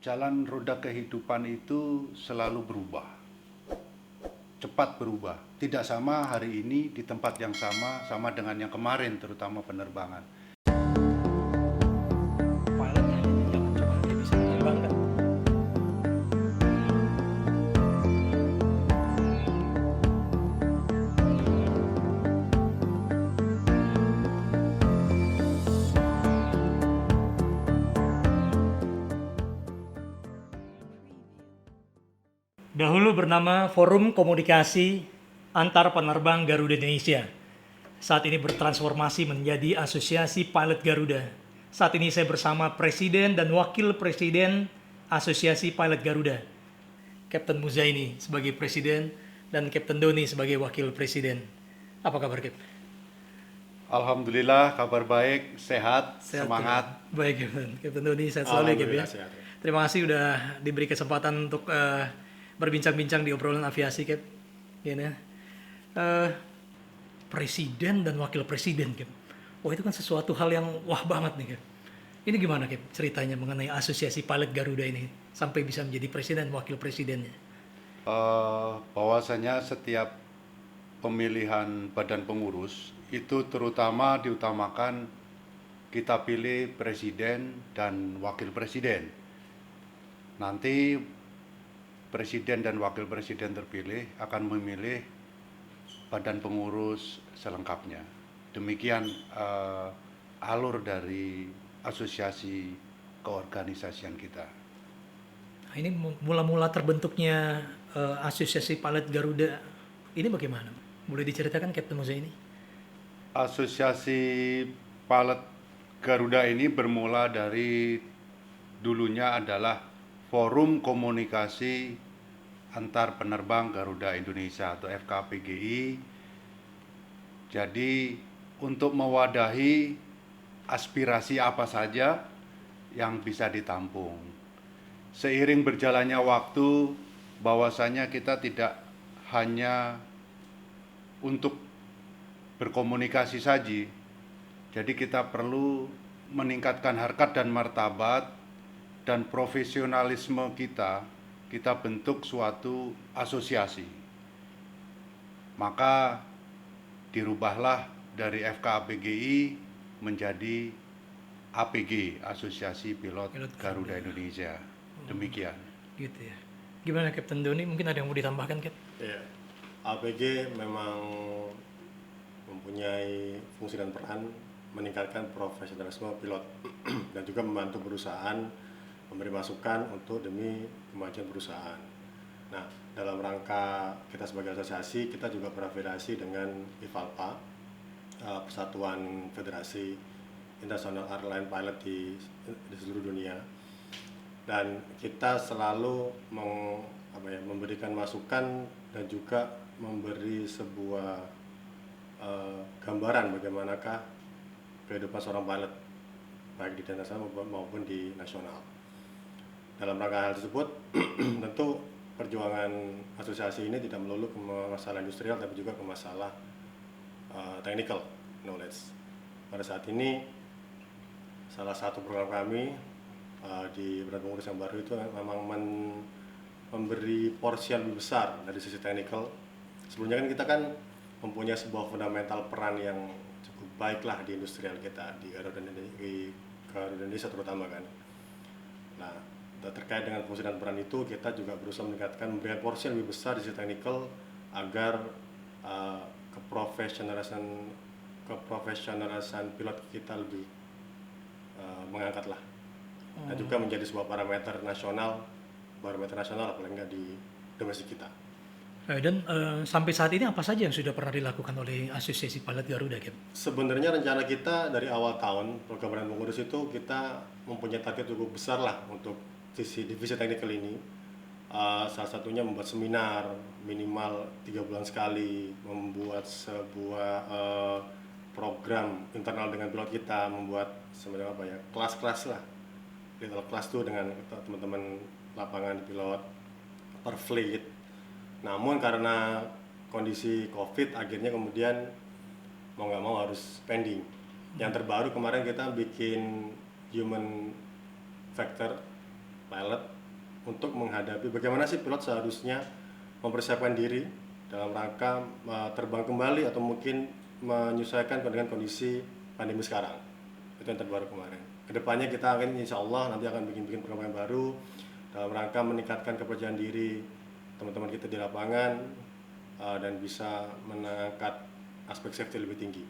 Jalan roda kehidupan itu selalu berubah, cepat berubah. Tidak sama hari ini di tempat yang sama dengan yang kemarin, terutama penerbangan. Pilotnya jangan cuma dia bisa menerbangkan. Dahulu bernama Forum Komunikasi Antar Penerbang Garuda Indonesia. Saat ini bertransformasi menjadi Asosiasi Pilot Garuda. Saat ini saya bersama Presiden dan Wakil Presiden Asosiasi Pilot Garuda, Kapten Muzaini sebagai Presiden dan Kapten Doni sebagai Wakil Presiden. Apa kabar, Kap? Alhamdulillah, kabar baik, sehat, Sehat, semangat. ya? Baik, Kapten Doni, sehat selalu ya, Kap ya. Sehat. Terima kasih udah diberi kesempatan untuk berbincang-bincang di obrolan aviasi, Kap. Gini, presiden dan wakil presiden, Kap. Wah, itu kan sesuatu hal yang wah banget nih, Kap. Ini gimana, Kap, ceritanya mengenai Asosiasi Pilot Garuda ini sampai bisa menjadi presiden dan wakil presidennya? Bahwasanya setiap pemilihan badan pengurus itu terutama diutamakan kita pilih presiden dan wakil presiden. Nanti presiden dan wakil presiden terpilih akan memilih badan pengurus selengkapnya. Demikian alur dari asosiasi keorganisasian kita. Nah, ini mula-mula terbentuknya Asosiasi Pilot Garuda ini bagaimana? Boleh diceritakan, Kapten Muzaini? Asosiasi Pilot Garuda ini bermula dari dulunya adalah Forum Komunikasi Antar Penerbang Garuda Indonesia atau FKPGI. Jadi untuk mewadahi aspirasi apa saja yang bisa ditampung. Seiring berjalannya waktu, bahwasanya kita tidak hanya untuk berkomunikasi saja. Jadi kita perlu meningkatkan harkat dan martabat dan profesionalisme kita bentuk suatu asosiasi. Maka dirubahlah dari FKAPGI menjadi APG, Asosiasi Pilot Garuda Indonesia. Demikian. Gitu ya. Gimana, Kapten Doni? Mungkin ada yang mau ditambahkan, Kap? Ya, APG memang mempunyai fungsi dan peran meningkatkan profesionalisme pilot dan juga membantu perusahaan memberi masukan untuk demi kemajuan perusahaan. Nah, dalam rangka kita sebagai asosiasi, kita juga berafiliasi dengan IFALPA, Persatuan Federasi International Airline Pilot di seluruh dunia. Dan kita selalu memberikan masukan dan juga memberi sebuah gambaran bagaimanakah kehidupan seorang pilot baik di internasional maupun di nasional. Dalam rangka hal tersebut, tentu perjuangan asosiasi ini tidak melulu ke masalah industrial, tapi juga ke masalah technical knowledge. Pada saat ini, salah satu program kami di badan pengurus yang baru itu memang memberi porsi yang lebih besar dari sisi technical. Sebelumnya kan kita kan mempunyai sebuah fundamental peran yang cukup baik lah di industrial kita, di Garuda Indonesia terutama kan. Nah, terkait dengan fungsi dan peran itu, kita juga berusaha meningkatkan, memberikan porsi yang lebih besar di sisi technical agar keprofesionalisan pilot kita lebih mengangkat lah. Dan juga menjadi sebuah parameter nasional paling nggak di domestik kita. Dan sampai saat ini apa saja yang sudah pernah dilakukan oleh Asosiasi Pilot Garuda, Kap? Sebenarnya rencana kita dari awal tahun program badan pengurus itu kita mempunyai target cukup besar lah untuk sisi divisi technical ini. Salah satunya membuat seminar minimal 3 bulan sekali, membuat sebuah program internal dengan pilot kita, membuat semacam kelas-kelas lah, little class tuh dengan teman-teman lapangan di pilot per fleet. Namun karena kondisi COVID akhirnya kemudian mau nggak mau harus pending. Yang terbaru kemarin kita bikin human factor pilot untuk menghadapi bagaimana sih pilot seharusnya mempersiapkan diri dalam rangka terbang kembali atau mungkin menyesuaikan dengan kondisi pandemi sekarang. Itu yang terbaru kemarin. Kedepannya kita akan insya Allah nanti akan bikin program baru dalam rangka meningkatkan kepercayaan diri teman-teman kita di lapangan dan bisa mengangkat aspek safety lebih tinggi.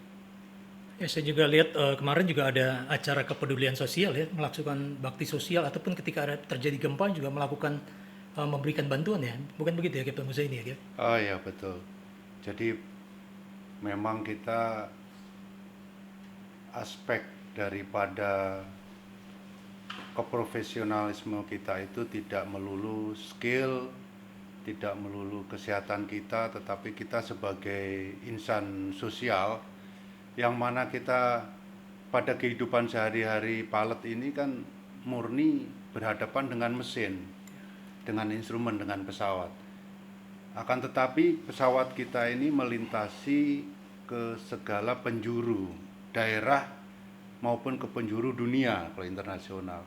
Ya, saya juga lihat kemarin juga ada acara kepedulian sosial ya, melakukan bakti sosial ataupun ketika ada terjadi gempa juga melakukan memberikan bantuan ya. Bukan begitu ya Kapten Husaini ya, Kip? Oh iya betul. Jadi memang kita aspek daripada keprofesionalisme kita itu tidak melulu skill, tidak melulu kesehatan kita, tetapi kita sebagai insan sosial yang mana kita pada kehidupan sehari-hari pilot ini kan murni berhadapan dengan mesin, dengan instrumen, dengan pesawat. Akan tetapi pesawat kita ini melintasi ke segala penjuru daerah maupun ke penjuru dunia kalau internasional.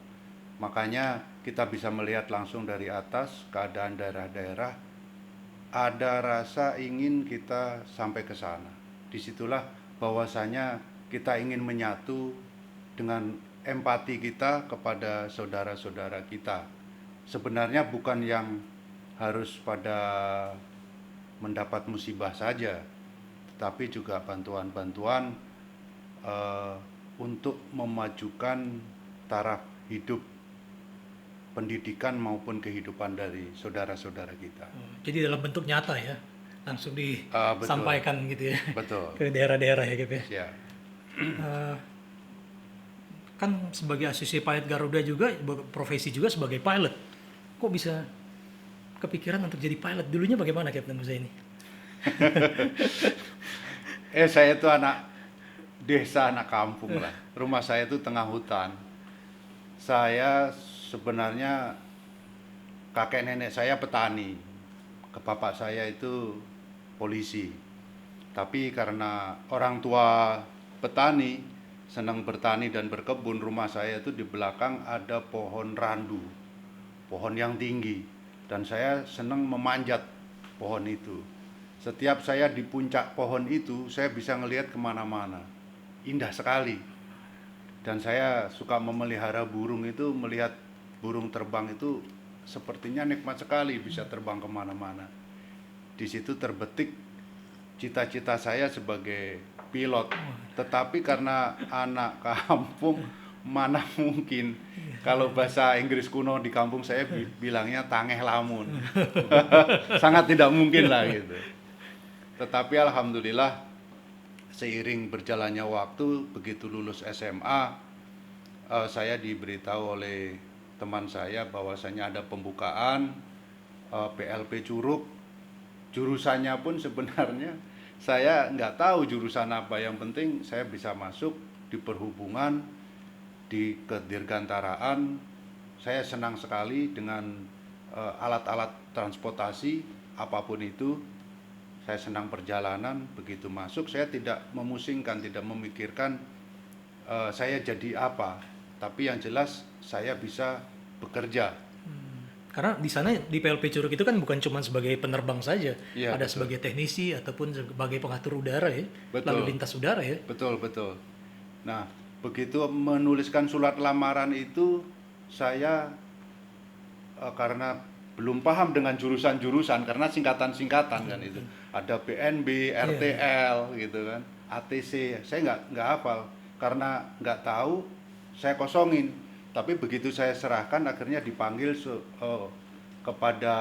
Makanya kita bisa melihat langsung dari atas keadaan daerah-daerah, ada rasa ingin kita sampai ke sana. Disitulah bahwasanya kita ingin menyatu dengan empati kita kepada saudara-saudara kita. Sebenarnya bukan yang harus pada mendapat musibah saja, tetapi juga bantuan-bantuan untuk memajukan taraf hidup, pendidikan maupun kehidupan dari saudara-saudara kita. Jadi dalam bentuk nyata ya, langsung Betul. disampaikan gitu ya Betul. ke daerah-daerah ya, Kip ya. Ya. Kan sebagai asosiasi pilot Garuda juga, profesi juga sebagai pilot. Kok bisa kepikiran untuk jadi pilot? Dulunya bagaimana Kapten Husaini? Saya itu anak desa, anak kampung lah. Rumah saya itu tengah hutan. Saya sebenarnya kakek nenek saya petani. Bapak saya itu polisi. Tapi karena orang tua petani, senang bertani dan berkebun, rumah saya itu di belakang ada pohon randu, pohon yang tinggi. Dan saya senang memanjat pohon itu. Setiap saya di puncak pohon itu, saya bisa ngelihat kemana-mana. Indah sekali. Dan saya suka memelihara burung itu, melihat burung terbang itu sepertinya nikmat sekali, bisa terbang kemana-mana. Di situ terbetik cita-cita saya sebagai pilot. Tetapi karena anak kampung, mana mungkin, kalau bahasa Inggris kuno di kampung saya bilangnya tangeh lamun. Sangat tidak mungkin lah gitu. Tetapi alhamdulillah seiring berjalannya waktu, begitu lulus SMA, saya diberitahu oleh teman saya bahwasanya ada pembukaan PLP Curug. Jurusannya pun sebenarnya saya nggak tahu jurusan apa, yang penting saya bisa masuk di perhubungan, di kedirgantaraan. Saya senang sekali dengan alat-alat transportasi apapun itu. Saya senang perjalanan. Begitu masuk saya tidak memusingkan, tidak memikirkan saya jadi apa, tapi yang jelas saya bisa bekerja. Karena di sana di PLP Curug itu kan bukan cuma sebagai penerbang saja, Ya, ada betul. sebagai teknisi ataupun sebagai pengatur udara ya, Betul. lalu lintas udara ya. Betul. Nah, begitu menuliskan surat lamaran itu, saya karena belum paham dengan jurusan-jurusan, karena singkatan-singkatan kan itu. Ada BNB, RTL gitu kan, ATC. Saya nggak hafal, karena nggak tahu saya kosongin. Tapi begitu saya serahkan, akhirnya dipanggil kepada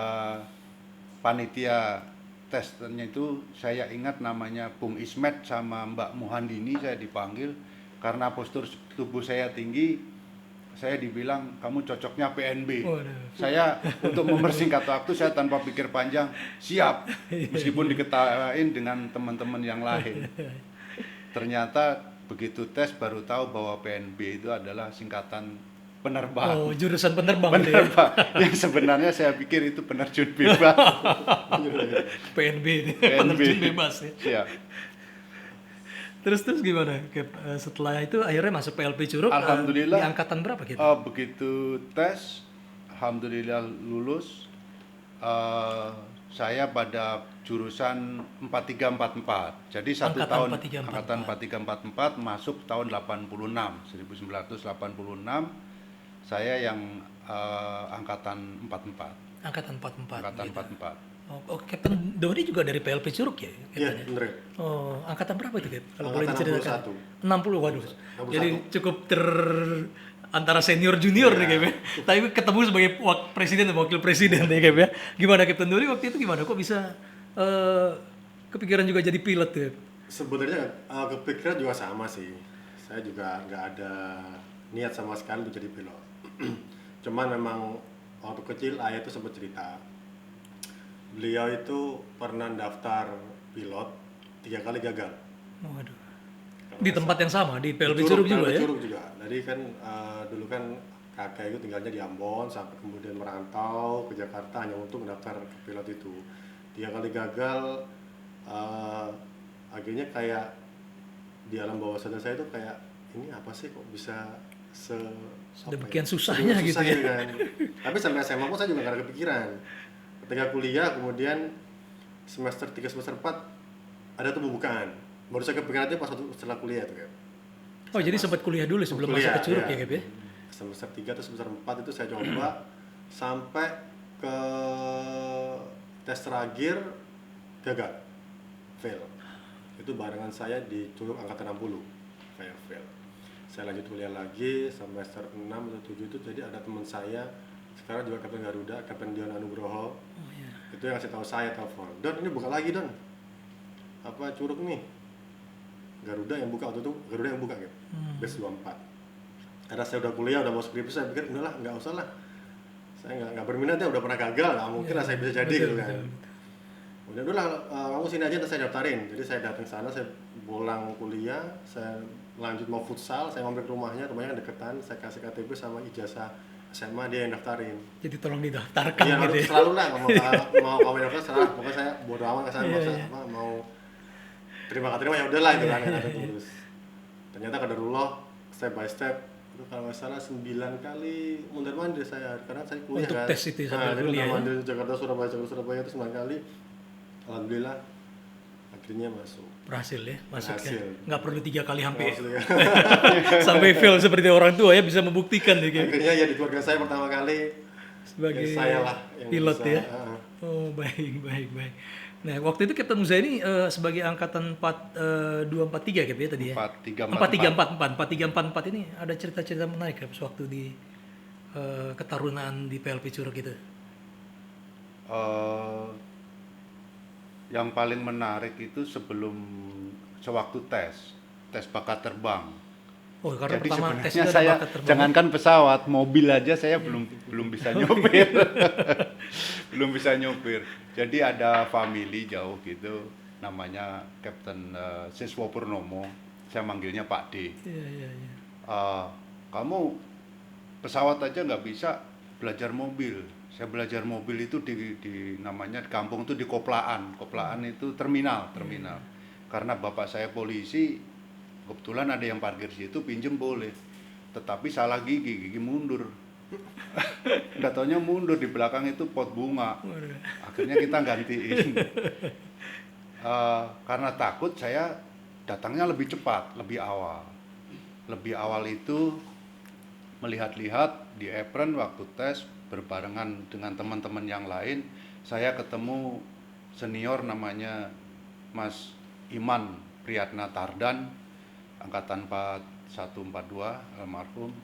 panitia tesnya itu. Saya ingat namanya Bung Ismet sama Mbak Muhandini. Saya dipanggil karena postur tubuh saya tinggi. Saya dibilang kamu cocoknya PNB. Waduh. Saya untuk mempersingkat waktu, saya tanpa pikir panjang siap, meskipun diketawain dengan teman-teman yang lain. Ternyata begitu tes baru tahu bahwa PNB itu adalah singkatan penerbang. Oh, jurusan penerbang gitu ya. Penerbang. Yang sebenarnya saya pikir itu penerjun bebas. PNB ini, PNB. penerjun bebas ya. Siap. Terus gimana, Kip? Setelah itu akhirnya masuk PLP Curug. Alhamdulillah. Di angkatan berapa gitu? Begitu tes, alhamdulillah lulus. Eh, saya pada jurusan 4344. Jadi satu Angkatan tahun 4344. angkatan 4344 masuk tahun 86, 1986. Saya yang angkatan 44. Angkatan 44. Angkatan gitu. 44. Oh, Kapten Doni juga dari PLP Curug ya? Iya, katanya? bener. Oh, angkatan berapa itu, Kap? Kalau boleh Angkatan diceritakan. 61. 60, waduh. 61. Jadi cukup antara senior junior nih, Kap ya. Tapi ketemu sebagai presiden dan wakil presiden nih, Kap ya. Gimana Kapten Doni waktu itu gimana? Kok bisa kepikiran juga jadi pilot ya? Sebenarnya kepikiran juga sama sih. Saya juga nggak ada niat sama sekali untuk jadi pilot. Cuman memang waktu kecil ayah itu sempat cerita. Beliau itu pernah daftar pilot 3 kali gagal. Waduh. Di tempat yang sama, di PLB Di Curug juga PLB ya? Curug juga. Jadi kan dulu kan kakek itu tinggalnya di Ambon sampai kemudian merantau ke Jakarta hanya untuk mendaftar ke pilot itu. 3 kali gagal, akhirnya kayak di alam bawah sadar saya itu kayak ini apa sih kok bisa Sedemikian susahnya gitu ya. kan. Tapi sampai SMA pun saya juga nggak ada kepikiran. Ketika kuliah kemudian semester 3 semester 4 ada tuh pembukaan. Baru saya kepikiran itu pas waktu setelah kuliah tuh kan. Oh, jadi sempat kuliah dulu sebelum masuk ke Curug ya, Kap ya? Semester 3 atau semester 4 itu saya coba sampai ke tes terakhir gagal. Fail. Itu barengan saya di Curug angkatan 60. Fail. Saya lanjut kuliah lagi semester 6 atau 7 itu jadi ada teman saya sekarang juga Kapten Garuda, Kapten Dion Anugroho. Oh, iya. Itu yang ngasih tahu saya telepon. Don, ini buka lagi, Don. Apa Curug nih? Garuda yang buka waktu itu, Garuda yang buka gitu. Base 24. Karena saya udah kuliah, udah mau skripsi, saya pikir udahlah, nggak usah lah. Saya nggak berminat ya, udah pernah gagal, nggak mungkin lah saya bisa jadi gitu kan. Udah dulu lah, kamu sini aja, saya daftarin. Jadi saya datang sana, saya pulang kuliah, saya lanjut mau futsal, saya mampir ke rumahnya kan deketan, saya kasih KTP sama ijazah SMA, dia yang daftarin. Jadi tolong didaftarkan Iya, gitu ya. selalu lah, mau kamu daftar, serah, pokoknya saya bodo amat kesana, mau terima ya udahlah gitu kan, ada terus. Ternyata kaderullah, step by step, itu kalau nggak salah 9 kali mundur mandir saya, karena saya kuliah Untuk kan. tes itu sampai jadi kuliah ya? mandir Jakarta Surabaya itu 9 kali. Alhamdulillah akhirnya masuk. Berhasil ya masuknya. Berhasil. Nggak perlu 3 kali hampir. Maksudnya, Sampai fail seperti orang tua ya bisa membuktikan ya, Kap. akhirnya ya di keluarga saya pertama kali Sebagai ya saya lah yang pilot bisa, ya. Oh, baik. Nah, waktu itu Kapten Musa ini sebagai angkatan 243 Kap ya tadi ya? 4344 ini ada cerita-cerita menarik Kap sewaktu di ketarunaan di PLP Curug itu. Yang paling menarik itu sewaktu tes bakat terbang. Oh, karena Jadi pertama tes sebenarnya itu ada saya bakat terbang. jangankan pesawat, mobil aja saya belum bisa nyopir. Belum bisa nyopir. Jadi ada family jauh gitu, namanya Kapten Siswo Purnomo. Saya manggilnya Pak D. Iya. Kamu pesawat aja nggak bisa belajar mobil. Saya belajar mobil itu di namanya di kampung itu di Koplaan. Koplaan itu terminal. Karena bapak saya polisi, kebetulan ada yang parkir situ, pinjem boleh. Tetapi salah gigi mundur. Nggak taunya mundur, di belakang itu pot bunga. Akhirnya kita gantiin. Karena takut saya datangnya lebih cepat, lebih awal. Lebih awal itu melihat-lihat di apron waktu tes berbarengan dengan teman-teman yang lain, saya ketemu senior namanya Mas Iman Priyatna Tardan, angkatan 4142 almarhum.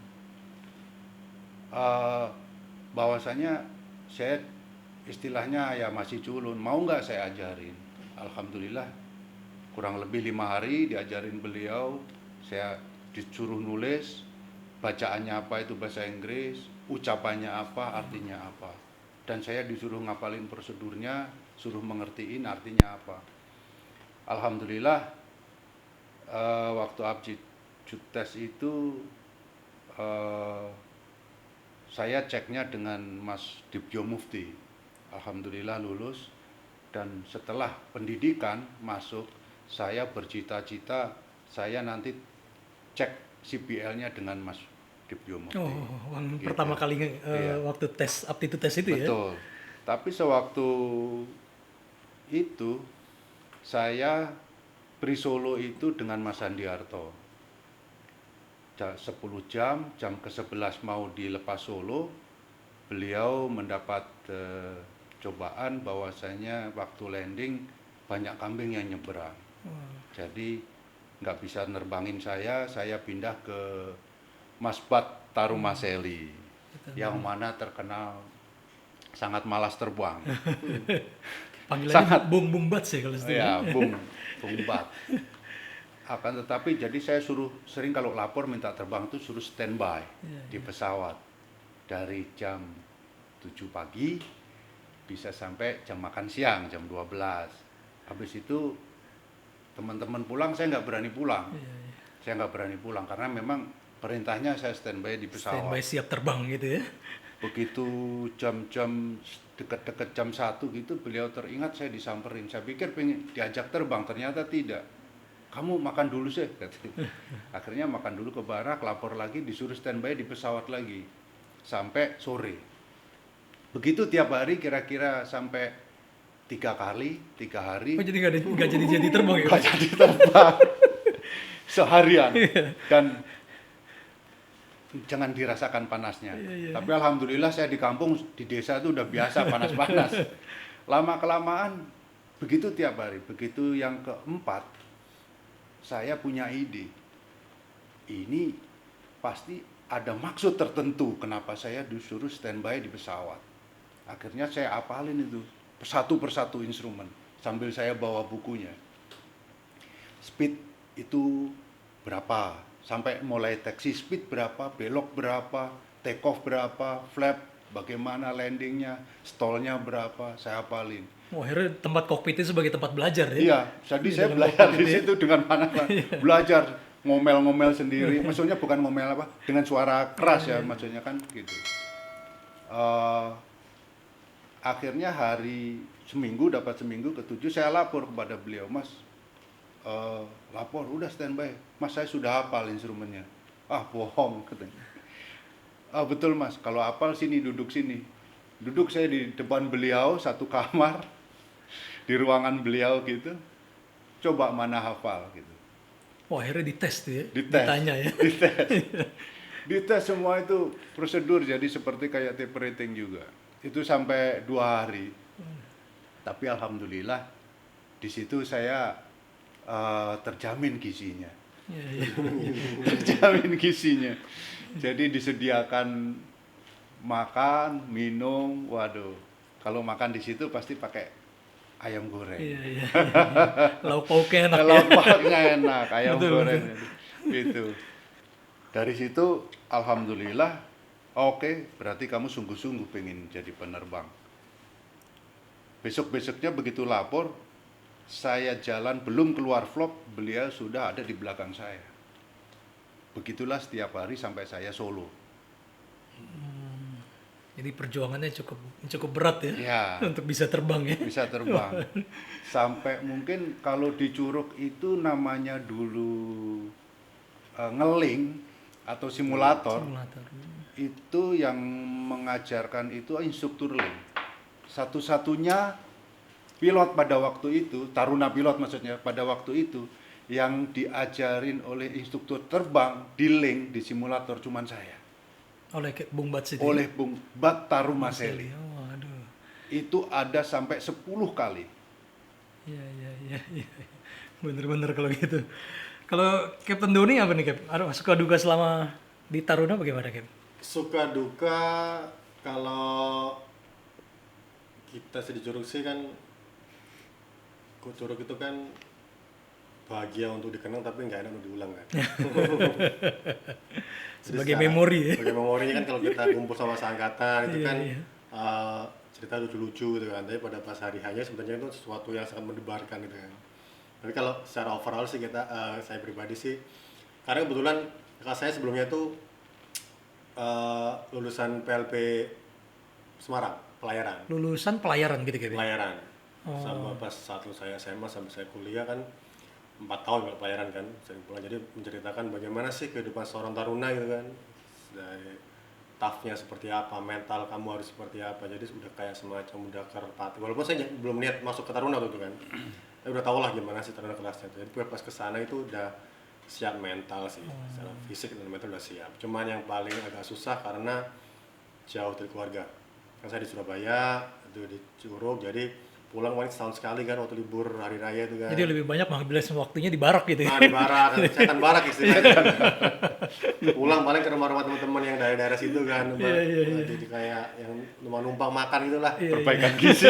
Bahwasanya saya istilahnya ya masih culun, mau nggak saya ajarin. Alhamdulillah kurang lebih 5 hari diajarin beliau. Saya disuruh nulis, bacaannya apa itu bahasa Inggris, ucapannya apa, artinya apa. Dan saya disuruh ngapalin prosedurnya, suruh mengertiin artinya apa. Alhamdulillah waktu aptitude tes itu saya ceknya dengan Mas Dibjo Mufti. Alhamdulillah lulus, dan setelah pendidikan masuk, saya bercita-cita saya nanti cek CPL-nya dengan Mas Diplomati. Oh, yang Gitu. pertama kali Iya. waktu tes aptitude tes itu ya. Betul. Tapi sewaktu itu saya pre-solo itu dengan Mas Sandiarto. 10 jam ke-11 mau dilepas solo, beliau mendapat cobaan bahwasanya waktu landing banyak kambing yang nyebrang. Jadi nggak bisa nerbangin saya pindah ke Mas Bat Tarumaseli, yang mana terkenal sangat malas terbang. Panggilannya Sangat. Bung Bung Bats ya kalau itu. Ya, Bung Bat. Akan tetapi jadi saya sering kalau lapor minta terbang itu suruh standby di pesawat dari jam 7 pagi bisa sampai jam makan siang jam 12. Habis itu teman-teman pulang, saya nggak berani pulang. Saya nggak berani pulang karena memang perintahnya saya standby di pesawat. Standby siap terbang gitu ya. Begitu jam-jam dekat-dekat jam 1 gitu beliau teringat, saya disamperin. Saya pikir pengen diajak terbang, ternyata tidak. Kamu makan dulu sih, katanya. Akhirnya makan dulu ke barak, lapor lagi, disuruh standby di pesawat lagi sampai sore. Begitu tiap hari kira-kira sampai 3 hari. Oh, jadi nggak jadi terbang ya? Nggak jadi terbang seharian dan jangan dirasakan panasnya. Tapi alhamdulillah saya di kampung, di desa itu udah biasa panas-panas. Lama kelamaan begitu tiap hari. Begitu yang keempat, saya punya ide. Ini pasti ada maksud tertentu kenapa saya disuruh standby di pesawat. Akhirnya saya apalin itu satu persatu instrumen sambil saya bawa bukunya. Speed itu berapa? Sampai mulai taxi speed berapa, belok berapa, take off berapa, flap bagaimana landingnya, stallnya berapa, saya hafalin. Oh, akhirnya tempat kokpit itu sebagai tempat belajar ya? Iya, jadi saya belajar di situ dengan panas, belajar ngomel-ngomel sendiri. Maksudnya bukan ngomel apa, dengan suara keras ya, maksudnya kan gitu. Akhirnya hari seminggu, dapat seminggu ke-7 saya lapor kepada beliau, Mas, lapor udah standby, Mas saya sudah hafal instrumennya. Ah bohong katanya. Ah betul Mas, kalau hafal sini, duduk sini. Duduk saya di depan beliau satu kamar, di ruangan beliau gitu, coba mana hafal gitu. Wah, akhirnya dites tuh ya? Dites. Ditanya ya? Dites semua itu prosedur, jadi seperti kayak tape rating juga. Itu sampai 2 hari. Tapi alhamdulillah di situ saya terjamin gizinya. Terjamin gizinya. Jadi disediakan makan, minum, waduh. Kalau makan di situ pasti pakai ayam goreng. Iya. Lauk pauknya enak ya? Lauk pauknya enak, ayam Betul, goreng. Gitu. Dari situ alhamdulillah, oke, berarti kamu sungguh-sungguh pengen jadi penerbang. Besok-besoknya begitu lapor, saya jalan belum keluar vlog, beliau sudah ada di belakang saya. Begitulah setiap hari sampai saya solo. Jadi perjuangannya cukup berat ya? Ya. Untuk bisa terbang ya? Bisa terbang. Sampai mungkin kalau di Curug itu namanya dulu ngeling atau simulator. Itu yang mengajarkan itu instruktur link. Satu-satunya pilot pada waktu itu, taruna pilot maksudnya pada waktu itu, yang diajarin oleh instruktur terbang di link di simulator cuman saya. Oleh Bung Bats itu? Oleh Bung Bat Tarumaseli. Oh, aduh. Itu ada sampai 10 kali. Iya. Bener-bener kalau gitu. Kalau Captain Doni apa nih, Cap? Aduh, suka duka selama di Taruna bagaimana, Cap? Suka duka kalau kita di Curug sih kan, Curug itu kan bahagia untuk dikenang tapi nggak enak untuk diulang kan. Sebagai memori ya. Sebagai memori kan kalau kita kumpul sama seangkatan itu Iya, kan iya. cerita lucu-lucu gitu kan. Tapi pada pas hari hanya sebenarnya itu sesuatu yang sangat mendebarkan gitu kan. Tapi kalau secara overall sih saya pribadi sih, karena kebetulan kakak saya sebelumnya itu lulusan PLP Semarang, pelayaran. Lulusan pelayaran gitu, Cap? Pelayaran. Sama pas saat saya SMA sampai saya kuliah kan 4 tahun kalau pelayaran kan sering pulang, jadi menceritakan bagaimana sih kehidupan seorang taruna gitu kan dari toughnya seperti apa, mental kamu harus seperti apa. Jadi sudah kayak semacam udah kerpati. Walaupun saya belum niat masuk ke Taruna tuh kan, saya udah tau lah gimana sih Taruna kelasnya. Jadi pas ke sana itu udah siap mental sih, secara fisik dan mental udah siap. Cuman yang paling agak susah karena jauh dari keluarga. Kan saya di Surabaya, itu di Curug, jadi pulang paling setahun sekali kan waktu libur hari raya itu kan. Jadi lebih banyak menghabiskan waktunya di barak gitu ya. Nah, di barak, setan barak istilahnya. Pulang paling ke rumah-rumah teman-teman yang daerah-daerah situ kan. Jadi kayak yang numpang makan gitulah. Perbaikan gizi.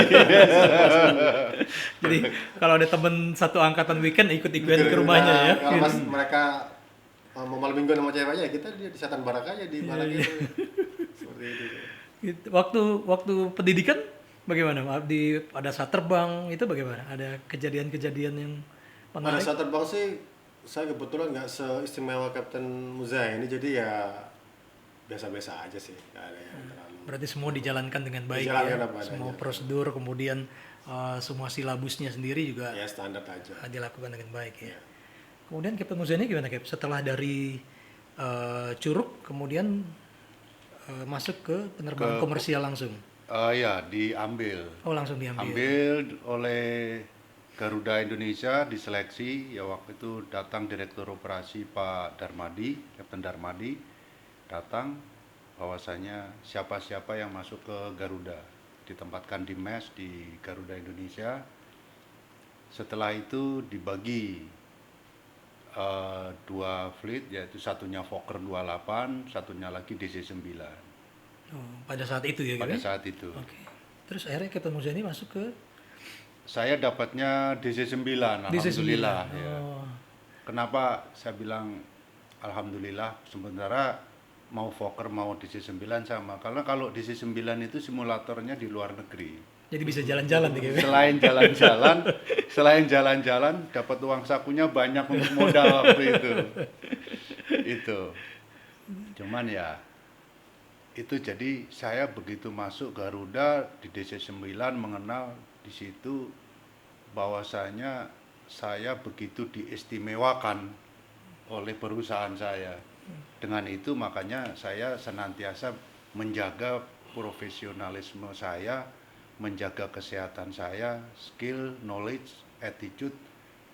Jadi kalau ada temen satu angkatan weekend ikut-ikutan ke rumahnya ya. Kalau pas mereka mau malam mingguan sama ceweknya, ya kita di setan barak aja di barak itu. Seperti itu. Gitu. Waktu pendidikan bagaimana? Pada saat terbang itu bagaimana? Ada kejadian-kejadian yang Pada menarik? saat terbang sih, saya kebetulan nggak seistimewa Kapten Muza ini, jadi ya biasa-biasa aja sih, nggak ada yang terlalu. Berarti semua dijalankan dengan baik Dijalankan ya. apa adanya. Semua prosedur, kemudian semua silabusnya sendiri juga Ya standar aja. dilakukan dengan baik ya. Ya. Kemudian Kapten Muzani gimana Kap? Setelah dari Curug, kemudian masuk ke penerbangan komersial langsung. Ya, diambil. Oh langsung diambil. Ambil oleh Garuda Indonesia, diseleksi. Ya waktu itu datang Direktur Operasi Pak Darmadi, Kapten Darmadi, datang bahwasanya siapa-siapa yang masuk ke Garuda ditempatkan di mes di Garuda Indonesia. Setelah itu dibagi dua fleet, yaitu satunya Fokker 28, satunya lagi DC-9 Oh, pada saat itu ya pada Kap? saat itu. Oke. Terus akhirnya Kapten Muzani masuk ke Saya dapatnya DC-9, DC-9. alhamdulillah. Ya. Oh. Kenapa saya bilang alhamdulillah, sementara mau Fokker mau DC-9 sama. Karena kalau DC-9 itu simulatornya di luar negeri. Jadi bisa jalan-jalan nih Kap? Selain jalan-jalan, dapat uang sakunya banyak untuk modal waktu itu. Itu. Cuman ya, itu jadi saya begitu masuk Garuda di DC-9 mengenal di situ bahwasanya saya begitu diistimewakan oleh perusahaan saya. Dengan itu makanya saya senantiasa menjaga profesionalisme saya, menjaga kesehatan saya, skill, knowledge, attitude,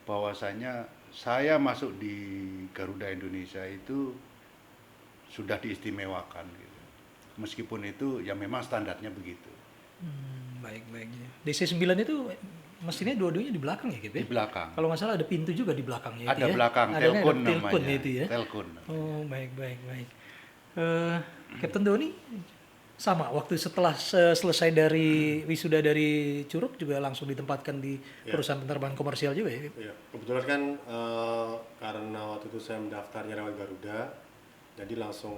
bahwasanya saya masuk di Garuda Indonesia itu sudah diistimewakan gitu. Meskipun itu ya memang standarnya begitu. Baik-baik. DC-9 itu mesinnya dua-duanya di belakang ya Kap? Di belakang. Kalau nggak salah ada pintu juga di belakangnya itu Ada ya? belakang, Ada telkon telkon namanya. itu ya? Telkon. Oh baik. Kapten Doni sama waktu setelah selesai dari wisuda dari Curug juga langsung ditempatkan di perusahaan penerbangan komersial juga ya? Ya, kebetulan kan karena waktu itu saya mendaftarnya lewat Garuda, jadi langsung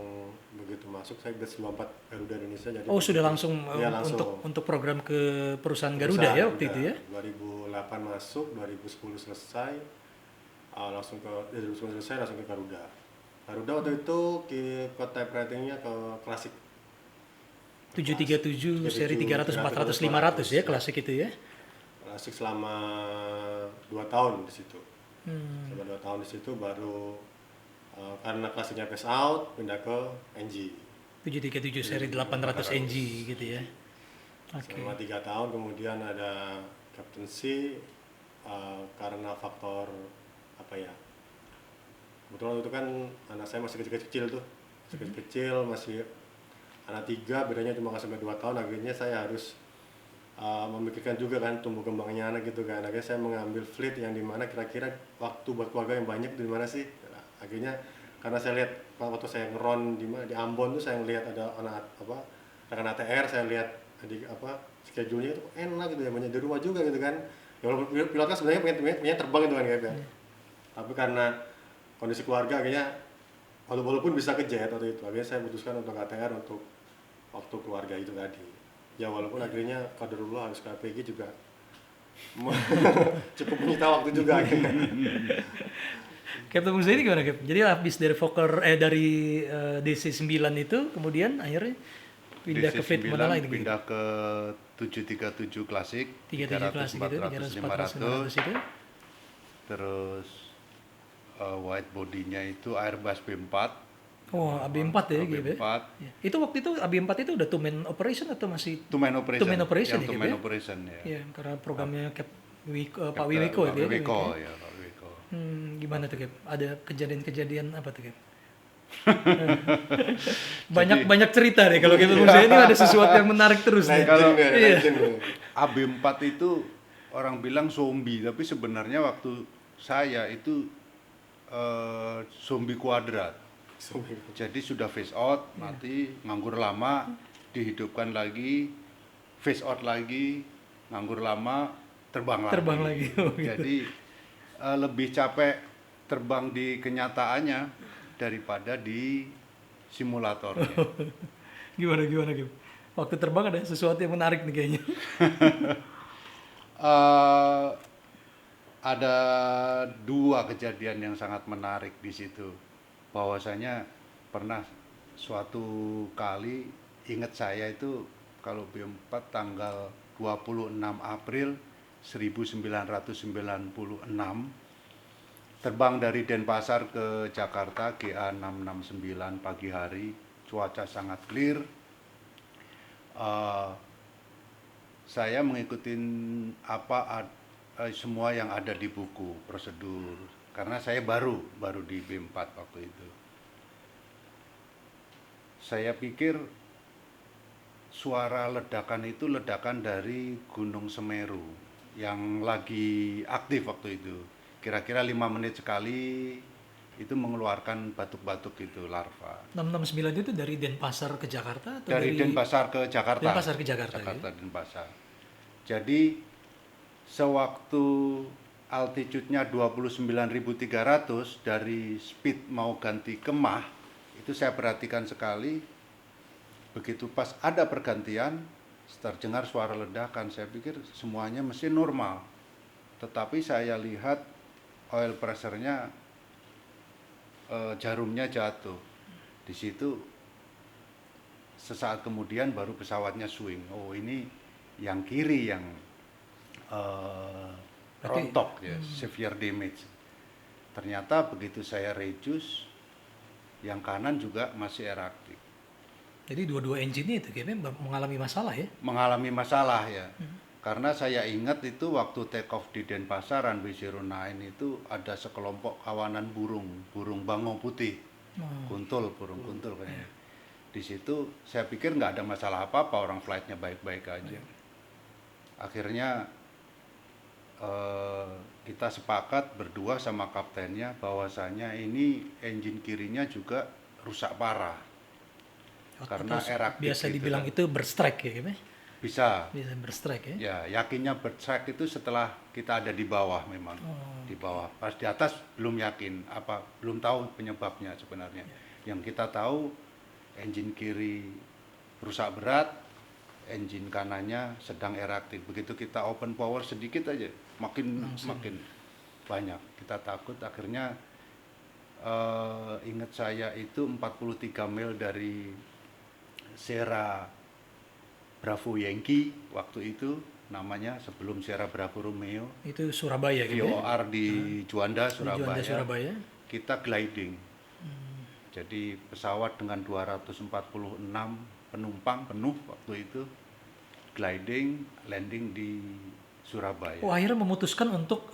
begitu masuk saya batch 24 Garuda Indonesia. Jadi Oh sudah langsung, ya, langsung untuk program ke perusahaan Garuda ya waktu itu ya? 2008 masuk, 2010 selesai, langsung ke 2010 selesai langsung ke Garuda. Garuda waktu itu ke type ratingnya ke klasik. 737 seri 300, 400, 500 ya klasik itu ya? Klasik selama 2 tahun di situ. Selama 2 tahun di situ baru karena klasiknya phase out pindah ke NG. 737 seri 800 NG gitu ya? Oke. Selama 3 tahun kemudian ada captaincy karena faktor apa ya? Kebetulan itu kan anak saya masih kecil-kecil tuh, masih kecil-kecil, masih anak 3, bedanya cuma sampai 2 tahun, akhirnya saya harus memikirkan juga kan tumbuh kembangnya anak gitu kan. Akhirnya saya mengambil fleet yang dimana kira-kira waktu buat keluarga yang banyak di mana sih. Akhirnya karena saya lihat waktu saya ngeron di Ambon tuh saya ngelihat ada anak rekan ATR, saya lihat schedule-nya itu enak gitu ya, banyak di rumah juga gitu kan. Ya walaupun pilot kan sebenarnya pengen terbang gitu kan kayaknya. Tapi karena kondisi keluarga akhirnya walaupun bisa ke jet waktu itu, akhirnya saya putuskan untuk ATR untuk waktu keluarga itu tadi. Ya walaupun akhirnya qadarullah harus ke APG juga cukup menyita waktu juga akhirnya. Kapten Musa ini gimana Kap? Jadi habis dari Fokker dari DC-9 itu kemudian akhirnya pindah ke fleet mana lagi? Pindah ke 737 klasik, 37 klasik itu 300, 400, 500 itu. Terus white body-nya itu Airbus B4 Oh, AB4 ya gitu ya. AB4 Ya. Itu waktu itu AB4 itu udah two man operation atau masih two man operation. Two man operation Yang ya, two gitu man ya? operation ya. Iya, karena programnya Pak Pak Wiwiko ya. dia, Wiwiko Wiwiko. ya, Pak Wiwiko. Gimana tuh, Cap? Ada kejadian-kejadian apa tuh, Cap? Banyak cerita deh kalau gitu. Maksudnya ini ada sesuatu yang menarik terus nih. Kalau Legend nih. AB4 itu orang bilang zombie, tapi sebenarnya waktu saya itu zombie kuadrat. Jadi sudah face out, mati, nganggur lama, dihidupkan lagi, face out lagi, nganggur lama, terbang lagi. Terbang lagi. Oh, gitu. Jadi lebih capek terbang di kenyataannya daripada di simulatornya. Gimana, Cap? Waktu terbang ada sesuatu yang menarik nih kayaknya. Eh, ada dua kejadian yang sangat menarik di situ. Bahwasanya pernah suatu kali, ingat saya itu kalau B4 tanggal 26 April 1996 terbang dari Denpasar ke Jakarta GA 669 pagi hari, cuaca sangat clear. Saya mengikuti semua yang ada di buku prosedur karena saya baru di B4 waktu itu. Saya pikir suara ledakan itu ledakan dari Gunung Semeru yang lagi aktif waktu itu. Kira-kira 5 menit sekali itu mengeluarkan batuk-batuk itu larva. 669 itu dari Denpasar ke Jakarta atau Dari Denpasar ke Jakarta. Denpasar ke Jakarta. Jakarta Denpasar. Jadi sewaktu altitude-nya 29.300 dari speed mau ganti ke Mach, itu saya perhatikan sekali. Begitu pas ada pergantian, terdengar suara ledakan. Saya pikir semuanya mesti normal. Tetapi saya lihat oil pressure-nya, jarumnya jatuh. Di situ sesaat kemudian baru pesawatnya swing. Oh, ini yang kiri yang rontok ya, severe damage. Ternyata begitu saya reduce, yang kanan juga masih reaktif. Jadi dua-dua engine itu kayaknya mengalami masalah ya? Mengalami masalah ya. Karena saya ingat itu waktu take off di Denpasar runway 09 itu ada sekelompok kawanan burung bangau putih. Kuntul, burung kuntul kayaknya. Di situ saya pikir nggak ada masalah apa-apa, orang flightnya baik-baik aja. Akhirnya kita sepakat berdua sama kaptennya bahwasanya ini engine kirinya juga rusak parah. Karena eraktif biasa gitu dibilang kan. itu berstrike ya, Cap? Bisa. Bisa berstrike ya? Ya, yakinnya bertrack itu setelah kita ada di bawah memang. Di bawah. Pas di atas belum yakin, belum tahu penyebabnya sebenarnya. Yang kita tahu engine kiri rusak berat, engine kanannya sedang eraktif. Begitu kita open power sedikit aja, makin banyak. Kita takut, akhirnya ingat saya itu 43 mil dari Sierra Bravo Yankee waktu itu namanya, sebelum Sierra Bravo Romeo. Itu Surabaya gitu ya? VOR di Juanda, Di Surabaya. Juanda, Surabaya. Kita gliding. Jadi pesawat dengan 246 penumpang penuh waktu itu, gliding, landing di Surabaya. Oh, akhirnya memutuskan untuk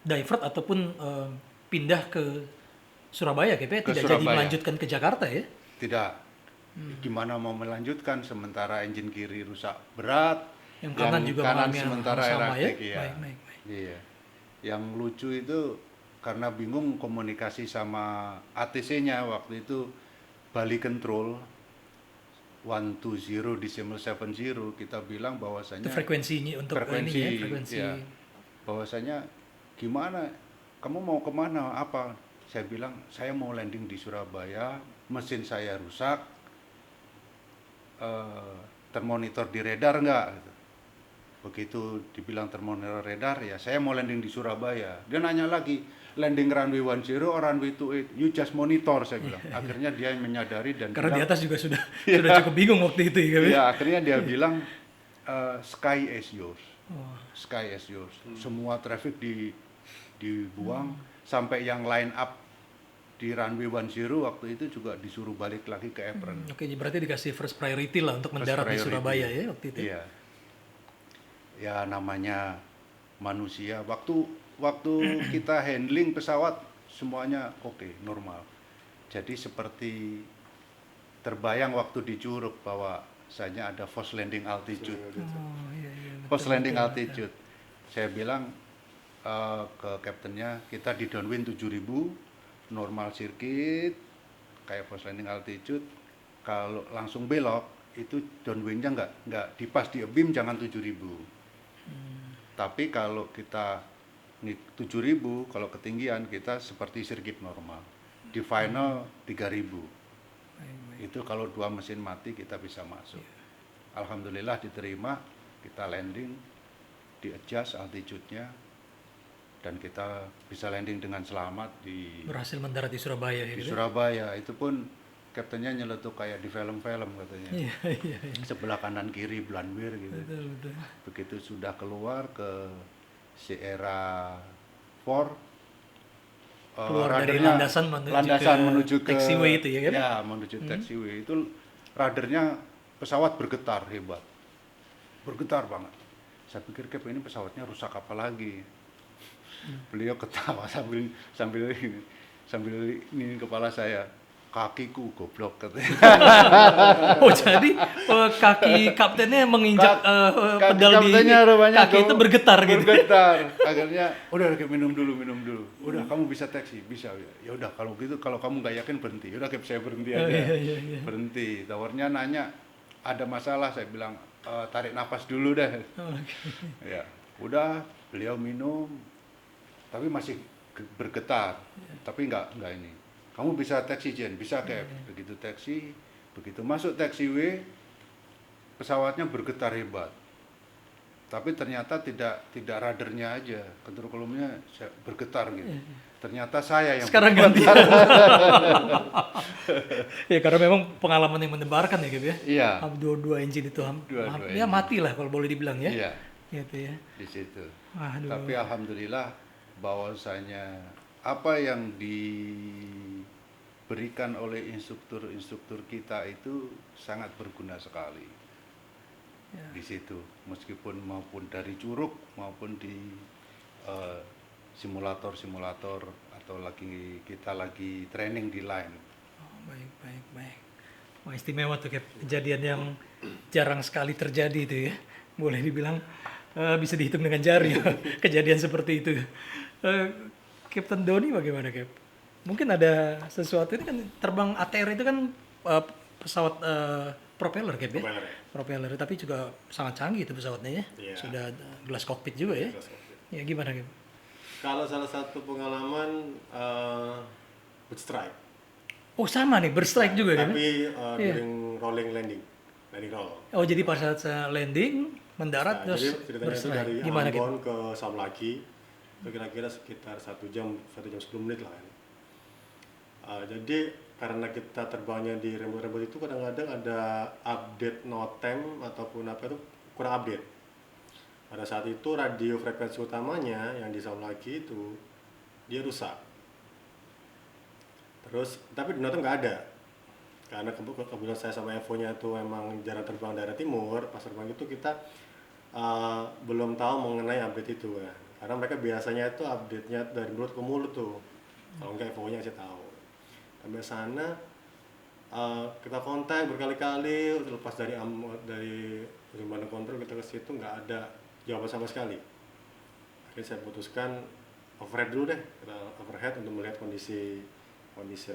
divert ataupun pindah ke Surabaya, Cap, ya? Tidak jadi Surabaya. melanjutkan ke Jakarta ya? Tidak. Gimana mau melanjutkan sementara engine kiri rusak berat, Yang kanan juga mengalami hal sementara sama ya? eraktif, iya. Baik. Iya. Yang lucu itu karena bingung komunikasi sama ATC-nya waktu itu, Bali Control 120 decimal 70, kita bilang bahwasanya Itu frekuensinya untuk ini ya, frekuensi. ya, bahwasanya gimana, kamu mau kemana, apa? Saya bilang saya mau landing di Surabaya, mesin saya rusak, termonitor di radar enggak gitu. Begitu dibilang termonitor radar, ya saya mau landing di Surabaya. Dia nanya lagi, landing runway 10 or runway 28, you just monitor, saya bilang. Akhirnya dia menyadari dan Karena di bilang, atas juga sudah cukup bingung waktu itu ya, Cap, ya? ya akhirnya dia bilang, sky is yours, sky is yours. Semua traffic dibuang, sampai yang line up di runway 10 waktu itu juga disuruh balik lagi ke apron. Oke, berarti dikasih first priority lah untuk First mendarat di priority. Surabaya ya waktu itu. Iya. Ya namanya manusia. Waktu kita handling pesawat semuanya oke, normal. Jadi seperti terbayang waktu di Curug bahwa misalnya ada forced landing altitude. Oh iya iya. Forced landing altitude. Saya bilang ke kaptennya, kita di downwind 7000, normal circuit, kayak forced landing altitude. Kalau langsung belok, itu downwindnya nggak dipas di beam jangan 7000. Tapi kalau kita 7000, kalau ketinggian kita seperti sirkuit normal. Di final 3000. Itu kalau 2 mesin mati kita bisa masuk. Alhamdulillah diterima, kita landing, di-adjust altitude-nya, dan kita bisa landing dengan selamat di Berhasil mendarat di Surabaya ya. di gitu? Surabaya. Itu pun kaptennya nyeletuk kayak di film-film katanya. Iya iya. Sebelah kanan kiri Blanwir gitu. Betul betul. Begitu sudah keluar ke Sierra 4, Keluar dari radarnya- landasan menuju ke taxiway itu ya kan? Ya, menuju taxiway itu radarnya pesawat bergetar hebat. Bergetar banget. Saya pikir Cap ini pesawatnya rusak apa lagi. Beliau ketawa sambil ini kepala saya. Kakiku goblok katanya. Oh jadi kaki kaptennya menginjak Kaki pedal di kaptennya rupanya kaki itu bergetar gitu. Bergetar. Akhirnya udah Cap, minum dulu. Udah kamu bisa taksi, bisa. Ya udah kalau gitu, kalau kamu nggak yakin berhenti. Udah Cap, saya berhenti aja. Iya. Berhenti. Tawarnya nanya ada masalah, saya bilang tarik nafas dulu deh. Ya, udah beliau minum, tapi masih bergetar, tapi nggak ini. Kamu bisa taksi Jen, bisa Cap. Begitu taksi, begitu masuk taxiway, pesawatnya bergetar hebat. Tapi ternyata tidak radarnya aja, control column-nya bergetar gitu. Ternyata saya yang Sekarang ganti. Ya karena memang pengalaman yang mendebarkan ya gitu ya. Iya. Dua engine itu Dua-dua ya engine. mati lah kalau boleh dibilang ya. Iya, Gitu ya. di situ. Aduh. Tapi alhamdulillah bahwasanya apa yang diberikan oleh instruktur kita itu sangat berguna sekali. Di situ, meskipun maupun dari Curug maupun di simulator atau kita lagi training di line. Oh, baik. Wah, istimewa tuh Cap. Kejadian yang jarang sekali terjadi itu ya. Boleh dibilang bisa dihitung dengan jari ya. Kejadian seperti itu. Kapten Doni bagaimana Cap? Mungkin ada sesuatu, ini kan terbang ATR itu kan pesawat propeller Cap ya? Propeller, ya. Propeller, tapi juga sangat canggih itu pesawatnya ya. Iya. Sudah glass cockpit juga ya. Glass cockpit. Ya gimana Cap? Kalau salah satu pengalaman boot strike. Oh sama nih, berstrike juga kan? Tapi during rolling landing roll. Oh jadi pas saat saya landing, mendarat Nah, terus jadi ceritanya itu berstrike. dari Gimana Cap? Ambon ke Samlaki itu kira-kira sekitar 1 jam 10 menit lah kan. Jadi karena kita terbangnya di remote itu kadang-kadang ada update notem ataupun apa itu kurang update. Pada saat itu radio frekuensi utamanya yang di Samlaki itu dia rusak. Terus tapi di notem nggak ada. Karena kebetulan saya sama Evo-nya itu memang jarang terbang daerah timur, pas terbang itu kita belum tahu mengenai update itu kan. Karena mereka biasanya itu update-nya dari mulut ke mulut tuh. Kalau enggak Evo-nya saya tahu. Sampai sana kita kontak berkali-kali, lepas dari mana kontrol kita ke situ nggak ada jawaban sama sekali. Akhirnya saya putuskan overhead dulu deh, kita overhead untuk melihat kondisi